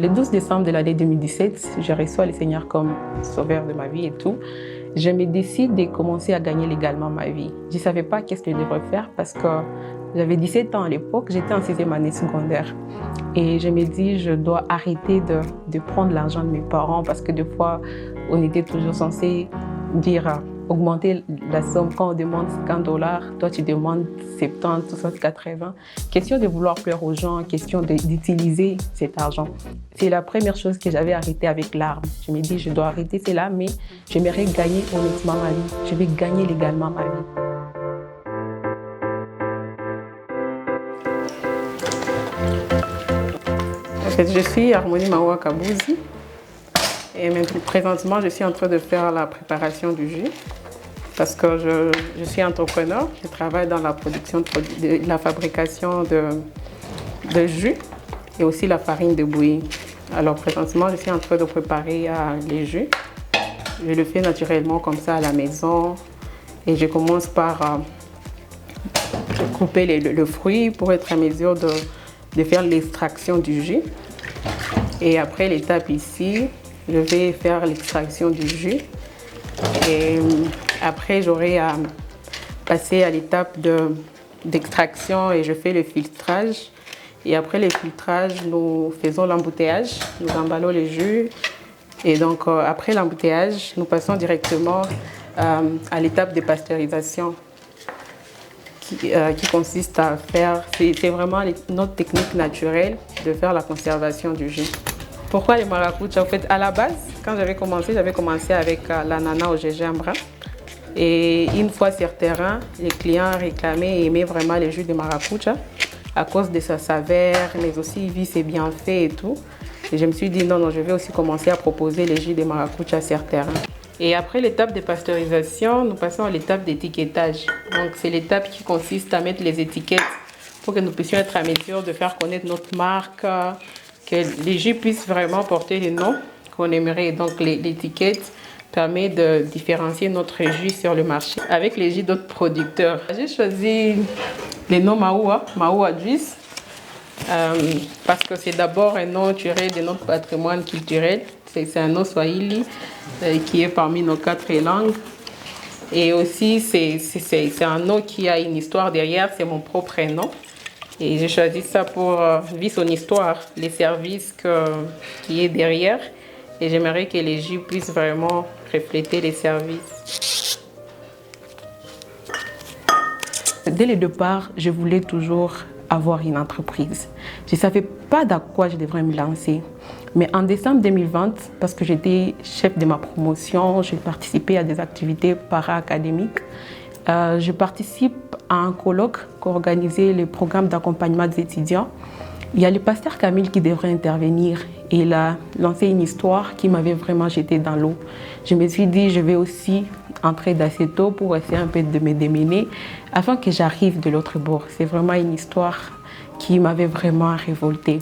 Le 12 décembre de l'année 2017, je reçois le Seigneur comme sauveur de ma vie et tout. Je me décide de commencer à gagner légalement ma vie. Je ne savais pas qu'est-ce que je devrais faire parce que j'avais 17 ans à l'époque, j'étais en 6e année secondaire. Et je me dis, je dois arrêter de prendre l'argent de mes parents parce que des fois, on était toujours censé dire augmenter la somme. Quand on demande $50, toi tu demandes 70, 60, 80. Question de vouloir plaire aux gens, question d'utiliser cet argent. C'est la première chose que j'avais arrêtée avec l'arme. Je me dis, je dois arrêter cela, mais j'aimerais gagner honnêtement ma vie. Je vais gagner légalement ma vie. En fait, je suis Harmonie Maoua Kabouzi et présentement, je suis en train de faire la préparation du jus parce que je suis entrepreneur. Je travaille dans la production, la fabrication de jus et aussi la farine de bouillie. Alors présentement, je suis en train de préparer les jus. Je le fais naturellement comme ça à la maison et je commence par couper le fruit pour être en mesure de faire l'extraction du jus. Et après l'étape ici, je vais faire l'extraction du jus. Et après, j'aurai à passer à l'étape d'extraction et je fais le filtrage. Et après le filtrage, nous faisons l'embouteillage, nous emballons les jus. Et donc, après l'embouteillage, nous passons directement à l'étape de pasteurisation qui consiste à faire, c'est vraiment notre technique naturelle de faire la conservation du jus. Pourquoi les maracuja? En fait, à la base, quand j'avais commencé avec l'ananas au gingembre. Et une fois sur terrain, les clients réclamaient et aimaient vraiment les jus de maracuja à cause de sa saveur, mais aussi ils vivent ses bienfaits et tout. Et je me suis dit non, je vais aussi commencer à proposer les jus de maracuja sur terrain. Et après l'étape de pasteurisation, nous passons à l'étape d'étiquetage. Donc c'est l'étape qui consiste à mettre les étiquettes pour que nous puissions être à mesure de faire connaître notre marque, que les jus puissent vraiment porter les noms qu'on aimerait. Donc l'étiquette permet de différencier notre jus sur le marché avec les jus d'autres producteurs. J'ai choisi le nom Maoua Juice, parce que c'est d'abord un nom tiré de notre patrimoine culturel. C'est un nom swahili qui est parmi nos 4 langues. Et aussi, c'est un nom qui a une histoire derrière, c'est mon propre nom. Et j'ai choisi ça pour vivre son histoire, les services qui est derrière. Et j'aimerais que les jus puissent vraiment refléter les services. Dès le départ, je voulais toujours avoir une entreprise. Je ne savais pas dans quoi je devrais me lancer. Mais en décembre 2020, parce que j'étais chef de ma promotion, j'ai participé à des activités para-académiques. Je participe à un colloque qu'organisait le programme d'accompagnement des étudiants. Il y a le pasteur Camille qui devrait intervenir et il a lancé une histoire qui m'avait vraiment jeté dans l'eau. Je me suis dit, je vais aussi entrer dans cette eau pour essayer un peu de me démener afin que j'arrive de l'autre bord. C'est vraiment une histoire qui m'avait vraiment révoltée.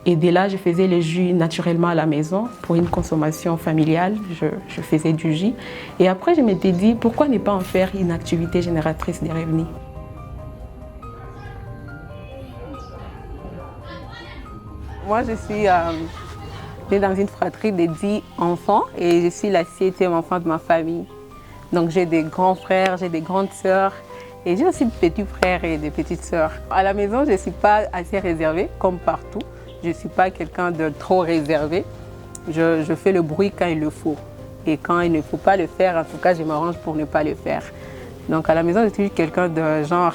Et dès là, je faisais le jus naturellement à la maison pour une consommation familiale. Je faisais du jus. Et après, je m'étais dit, pourquoi ne pas en faire une activité génératrice de revenus? Moi, je suis née dans une fratrie de 10 enfants et je suis la 7e enfant de ma famille. Donc, j'ai des grands frères, j'ai des grandes sœurs et j'ai aussi des petits frères et des petites sœurs. À la maison, je ne suis pas assez réservée, comme partout. Je ne suis pas quelqu'un de trop réservé. Je fais le bruit quand il le faut. Et quand il ne faut pas le faire, en tout cas, je m'arrange pour ne pas le faire. Donc, à la maison, je suis quelqu'un de genre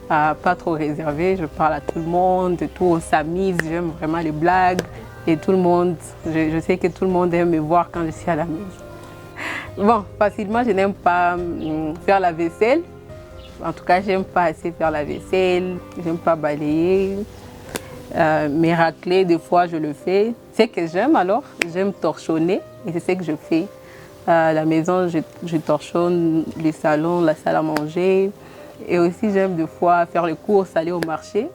pas trop réservé. Je parle à tout le monde, de tout, on s'amuse. J'aime vraiment les blagues. Et tout le monde, je sais que tout le monde aime me voir quand je suis à la maison. Bon, facilement, je n'aime pas faire la vaisselle. En tout cas, je n'aime pas assez faire la vaisselle. Je n'aime pas balayer. Mais racler, des fois, je le fais. C'est que j'aime alors, j'aime torchonner et c'est ce que je fais. À la maison, je torchonne les salons, la salle à manger. Et aussi, j'aime des fois faire les courses, aller au marché.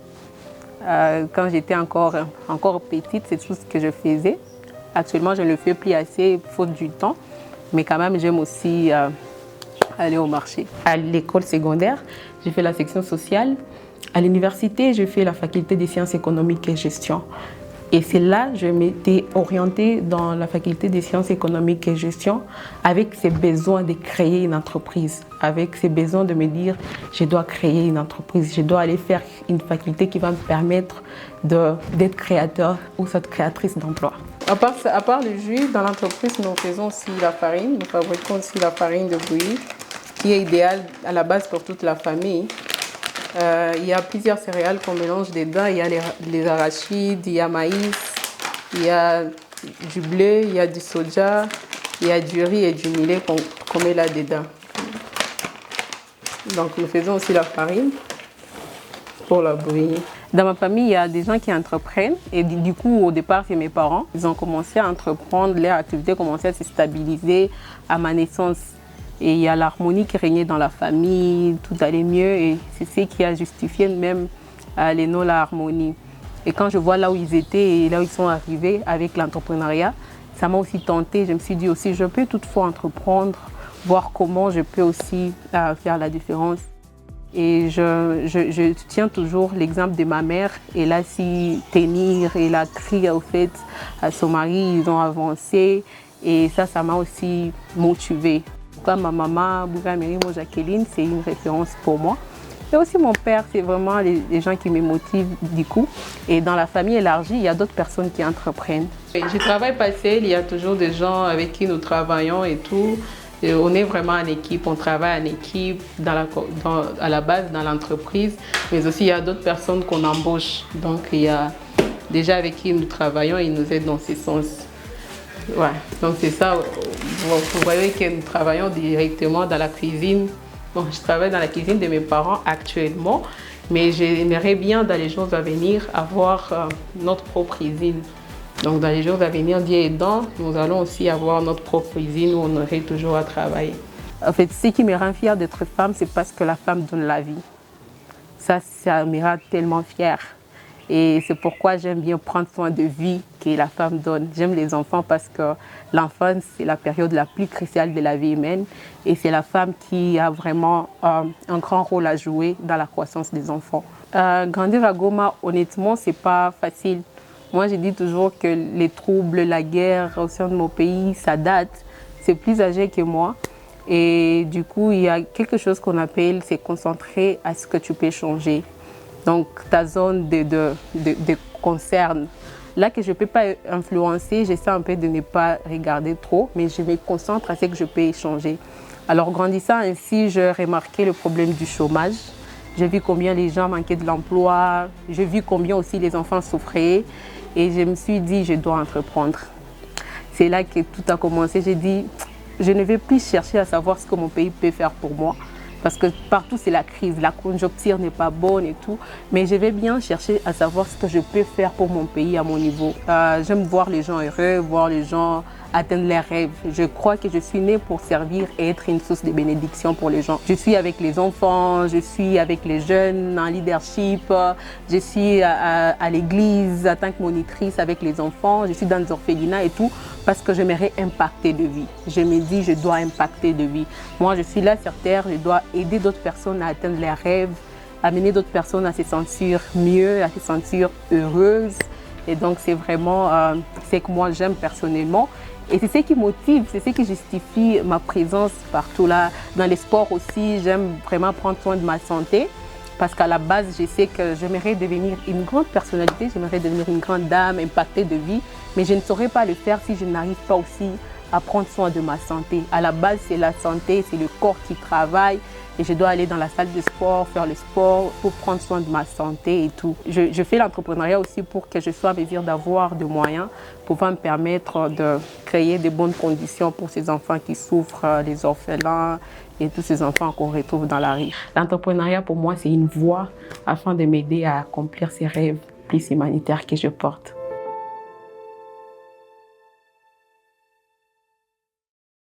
Quand j'étais encore petite, c'est tout ce que je faisais. Actuellement, je ne le fais plus assez, faute du temps. Mais quand même, j'aime aussi aller au marché. À l'école secondaire, j'ai fait la section sociale. À l'université, j'ai fait la faculté des sciences économiques et gestion. Et c'est là que je m'étais orientée dans la faculté des sciences économiques et gestion avec ces besoins de créer une entreprise, avec ces besoins de me dire je dois créer une entreprise, je dois aller faire une faculté qui va me permettre d'être créateur ou cette créatrice d'emploi. À part le jus, dans l'entreprise, nous faisons aussi la farine. Nous fabriquons aussi la farine de bouillie qui est idéale à la base pour toute la famille. Il y a plusieurs céréales qu'on mélange dedans. Il y a les arachides, il y a maïs, il y a du blé, il y a du soja, il y a du riz et du millet qu'on met là-dedans. Donc nous faisons aussi la farine pour la bouillie. Dans ma famille, il y a des gens qui entreprennent et du coup, au départ, c'est mes parents. Ils ont commencé à entreprendre, leur activité a commencé à se stabiliser à ma naissance. Et il y a l'harmonie qui régnait dans la famille, tout allait mieux et c'est ce qui a justifié même les noms la harmonie. Et quand je vois là où ils étaient et là où ils sont arrivés avec l'entrepreneuriat, ça m'a aussi tenté. Je me suis dit aussi, je peux toutefois entreprendre, voir comment je peux aussi faire la différence. Et je tiens toujours l'exemple de ma mère. Elle a su tenir, elle a crié au fait à son mari, ils ont avancé et ça m'a aussi motivée. Comme ma maman, Bouga Merimo Jacqueline, c'est une référence pour moi. Et aussi mon père, c'est vraiment les gens qui me motivent du coup. Et dans la famille élargie, il y a d'autres personnes qui entreprennent. Je ne travaille pas seule, il y a toujours des gens avec qui nous travaillons et tout. Et on est vraiment en équipe, on travaille en équipe à la base dans l'entreprise. Mais aussi il y a d'autres personnes qu'on embauche. Donc il y a déjà avec qui nous travaillons, ils nous aident dans ce sens. Ouais, donc c'est ça. Vous voyez que nous travaillons directement dans la cuisine. Bon, je travaille dans la cuisine de mes parents actuellement, mais j'aimerais bien dans les jours à venir avoir notre propre cuisine. Donc dans les jours à venir, Dieu aidant, nous allons aussi avoir notre propre usine où on aurait toujours à travailler. En fait, ce qui me rend fière d'être femme, c'est parce que la femme donne la vie. Ça me rend tellement fière. Et c'est pourquoi j'aime bien prendre soin de vie que la femme donne. J'aime les enfants parce que l'enfance, c'est la période la plus cruciale de la vie humaine. Et c'est la femme qui a vraiment un grand rôle à jouer dans la croissance des enfants. Grandir à Goma, honnêtement, c'est pas facile. Moi, je dis toujours que les troubles, la guerre au sein de mon pays, ça date. C'est plus âgé que moi. Et du coup, il y a quelque chose qu'on appelle, c'est concentrer à ce que tu peux changer. Donc, ta zone de concerne. Là que je ne peux pas influencer, j'essaie un peu de ne pas regarder trop, mais je me concentre à ce que je peux changer. Alors, grandissant ainsi, j'ai remarqué le problème du chômage. J'ai vu combien les gens manquaient de l'emploi. J'ai vu combien aussi les enfants souffraient. Et je me suis dit, je dois entreprendre. C'est là que tout a commencé. J'ai dit, je ne vais plus chercher à savoir ce que mon pays peut faire pour moi. Parce que partout, c'est la crise, la conjoncture n'est pas bonne et tout. Mais je vais bien chercher à savoir ce que je peux faire pour mon pays à mon niveau. J'aime voir les gens heureux, voir les gens atteindre leurs rêves. Je crois que je suis née pour servir et être une source de bénédiction pour les gens. Je suis avec les enfants, je suis avec les jeunes en leadership, je suis à l'église en tant que monitrice avec les enfants, je suis dans les orphelinats et tout, parce que j'aimerais impacter de vie. Je me dis, je dois impacter de vie. Moi, je suis là sur Terre, je dois aider d'autres personnes à atteindre leurs rêves, amener d'autres personnes à se sentir mieux, à se sentir heureuses. Et donc, c'est vraiment ce que moi, j'aime personnellement. Et c'est ce qui motive, c'est ce qui justifie ma présence partout là. Dans les sports aussi, j'aime vraiment prendre soin de ma santé. Parce qu'à la base, je sais que j'aimerais devenir une grande personnalité, j'aimerais devenir une grande dame, impactée de vie. Mais je ne saurais pas le faire si je n'arrive pas aussi à prendre soin de ma santé. À la base, c'est la santé, c'est le corps qui travaille. Et je dois aller dans la salle de sport, faire le sport pour prendre soin de ma santé et tout. Je fais l'entrepreneuriat aussi pour que je sois en mesure d'avoir des moyens pouvant me permettre de créer de bonnes conditions pour ces enfants qui souffrent, les orphelins et tous ces enfants qu'on retrouve dans la rue. L'entrepreneuriat pour moi, c'est une voie afin de m'aider à accomplir ces rêves plus humanitaires que je porte.